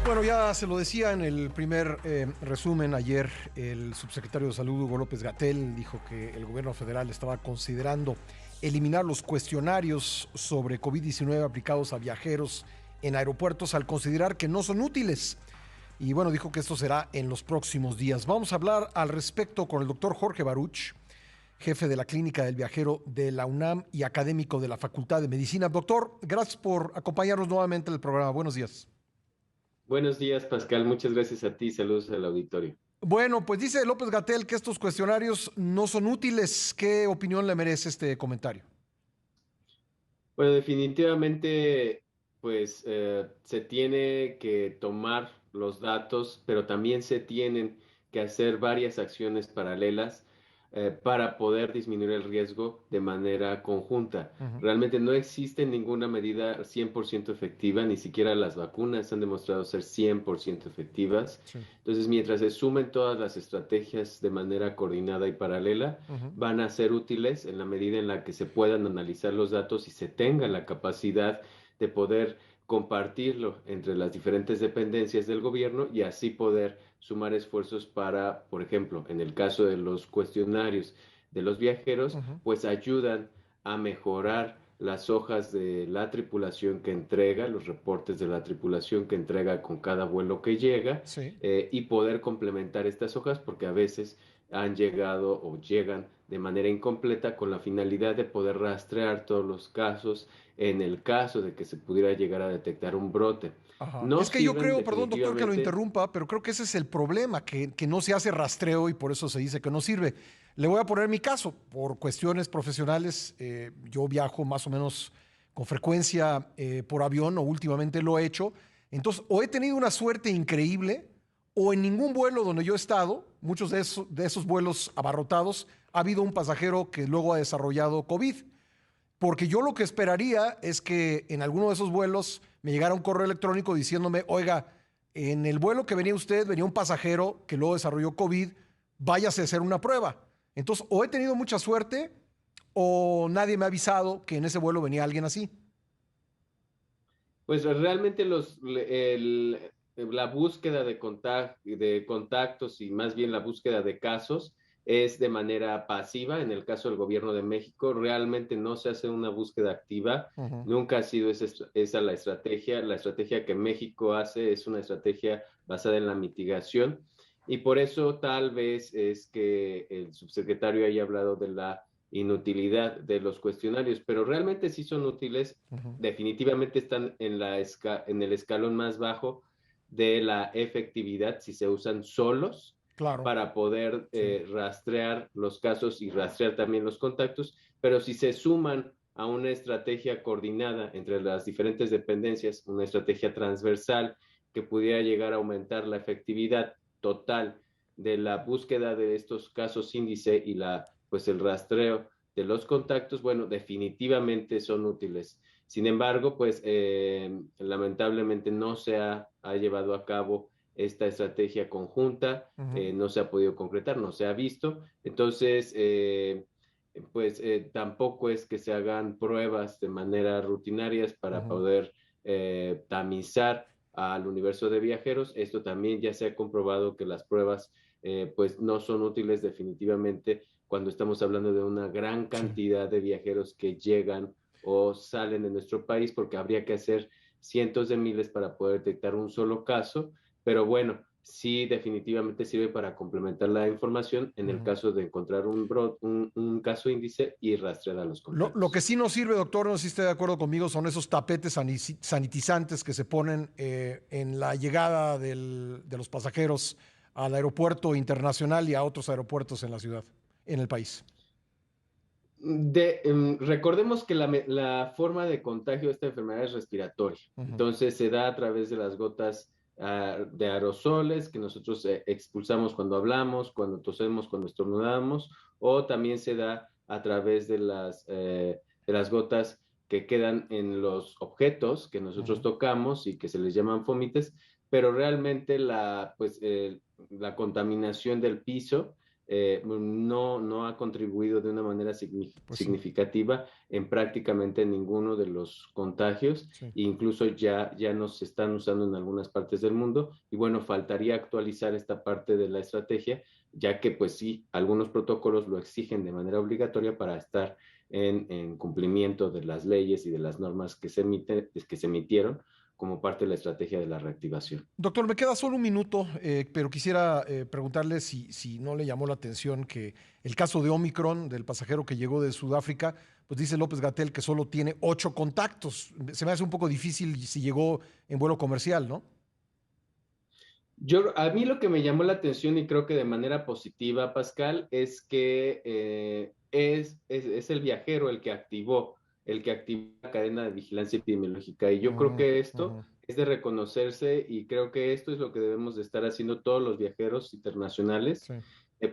Bueno, ya se lo decía en el primer resumen ayer, el subsecretario de Salud, Hugo López-Gatell, dijo que el gobierno federal estaba considerando eliminar los cuestionarios sobre COVID-19 aplicados a viajeros en aeropuertos al considerar que no son útiles. Y bueno, dijo que esto será en los próximos días. Vamos a hablar al respecto con el doctor Jorge Baruch, jefe de la Clínica del Viajero de la UNAM y académico de la Facultad de Medicina. Doctor, gracias por acompañarnos nuevamente en el programa. Buenos días. Buenos días, Pascal. Muchas gracias a ti. Saludos al auditorio. Bueno, pues dice López-Gatell que estos cuestionarios no son útiles. ¿Qué opinión le merece este comentario? Bueno, definitivamente, pues se tiene que tomar los datos, pero también se tienen que hacer varias acciones paralelas para poder disminuir el riesgo de manera conjunta. Ujú. Realmente no existe ninguna medida 100% efectiva, ni siquiera las vacunas han demostrado ser 100% efectivas. Sí. Entonces, mientras se sumen todas las estrategias de manera coordinada y paralela, Ujú. van a ser útiles en la medida en la que se puedan analizar los datos y se tenga la capacidad de poder compartirlo entre las diferentes dependencias del gobierno y así poder sumar esfuerzos para, por ejemplo, en el caso de los cuestionarios de los viajeros, Ujú. pues ayudan a mejorar las hojas de la tripulación que entrega, los reportes de la tripulación que entrega con cada vuelo que llega, Sí. y poder complementar estas hojas porque a veces han llegado o llegan de manera incompleta con la finalidad de poder rastrear todos los casos en el caso de que se pudiera llegar a detectar un brote. Ajá. No Es que yo sirven creo, perdón doctor que lo definitivamente. interrumpa, pero creo que ese es el problema, que no se hace rastreo y por eso se dice que no sirve. Le voy a poner mi caso, por cuestiones profesionales, yo viajo más o menos con frecuencia por avión o últimamente lo he hecho. Entonces, o he tenido una suerte increíble o en ningún vuelo donde yo he estado, muchos de esos vuelos abarrotados, ha habido un pasajero que luego ha desarrollado COVID. Porque yo lo que esperaría es que en alguno de esos vuelos me llegara un correo electrónico diciéndome, oiga, en el vuelo que venía usted venía un pasajero que luego desarrolló COVID, váyase a hacer una prueba. Entonces, o he tenido mucha suerte o nadie me ha avisado que en ese vuelo venía alguien así. Pues realmente la búsqueda de contactos y más bien la búsqueda de casos es de manera pasiva. En el caso del gobierno de México, realmente no se hace una búsqueda activa. Ujú. Nunca ha sido esa la estrategia. La estrategia que México hace es una estrategia basada en la mitigación. Y por eso tal vez es que el subsecretario haya hablado de la inutilidad de los cuestionarios, pero realmente sí son útiles. Ujú. Definitivamente están en el escalón más bajo de la efectividad si se usan solos Claro, para poder sí. rastrear los casos y rastrear también los contactos, pero si se suman a una estrategia coordinada entre las diferentes dependencias, una estrategia transversal que pudiera llegar a aumentar la efectividad total de la búsqueda de estos casos índice y pues el rastreo de los contactos, bueno, definitivamente son útiles. Sin embargo, pues lamentablemente no ha llevado a cabo esta estrategia conjunta, Ujú. no se ha podido concretar, no se ha visto. Entonces, pues tampoco es que se hagan pruebas de manera rutinarias para Ujú. poder tamizar al universo de viajeros. Esto también ya se ha comprobado que las pruebas pues no son útiles definitivamente cuando estamos hablando de una gran Sí. cantidad de viajeros que llegan o salen de nuestro país, porque habría que hacer cientos de miles para poder detectar un solo caso, pero bueno, sí definitivamente sirve para complementar la información en el Ujú. caso de encontrar un caso índice y rastrear a los Lo que contactos. sí nos sirve, doctor, no sé si esté de acuerdo conmigo, son esos tapetes sanitizantes que se ponen en la llegada de los pasajeros al aeropuerto internacional y a otros aeropuertos en la ciudad, en el país. Recordemos que la forma de contagio de esta enfermedad es respiratoria, Ujú. entonces se da a través de las gotas de aerosoles que nosotros expulsamos cuando hablamos, cuando tosemos, cuando estornudamos, o también se da a través de las gotas que quedan en los objetos que nosotros Ujú. tocamos y que se les llaman fomites, pero realmente pues, la contaminación del piso no ha contribuido de una manera Pues sí, significativa en prácticamente ninguno de los contagios, sí. e incluso ya no se están usando en algunas partes del mundo, y bueno, faltaría actualizar esta parte de la estrategia, ya que pues sí, algunos protocolos lo exigen de manera obligatoria para estar en cumplimiento de las leyes y de las normas que se emitieron como parte de la estrategia de la reactivación. Doctor, me queda solo un minuto, pero quisiera preguntarle si no le llamó la atención que el caso de Omicron, del pasajero que llegó de Sudáfrica, pues dice López-Gatell que solo tiene 8 contactos. Se me hace un poco difícil si llegó en vuelo comercial, ¿no? A mí lo que me llamó la atención y creo que de manera positiva, Pascal, es que es el viajero el que activó la cadena de vigilancia epidemiológica. Y yo creo Ujú, que esto ujú, es de reconocerse, y creo que esto es lo que debemos de estar haciendo todos los viajeros internacionales, sí,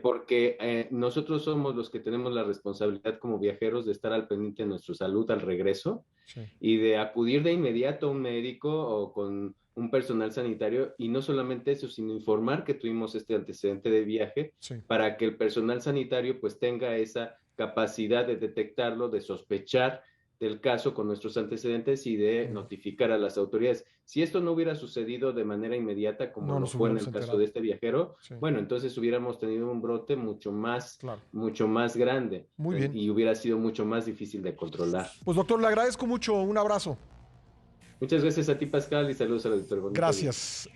porque nosotros somos los que tenemos la responsabilidad como viajeros de estar al pendiente de nuestra salud al regreso sí, y de acudir de inmediato a un médico o con un personal sanitario, y no solamente eso, sino informar que tuvimos este antecedente de viaje sí. para que el personal sanitario pues tenga esa capacidad de detectarlo, de sospechar del caso con nuestros antecedentes y de Mm. notificar a las autoridades. Si esto no hubiera sucedido de manera inmediata, como No lo nos fue en hubiéramos el caso de enterado. este viajero, Sí, bueno, entonces hubiéramos tenido un brote claro. mucho más grande, Muy bien. y hubiera sido mucho más difícil de controlar. Pues doctor, le agradezco mucho. Un abrazo. Muchas gracias a ti, Pascal, y saludos al auditor. Bonito día. Gracias.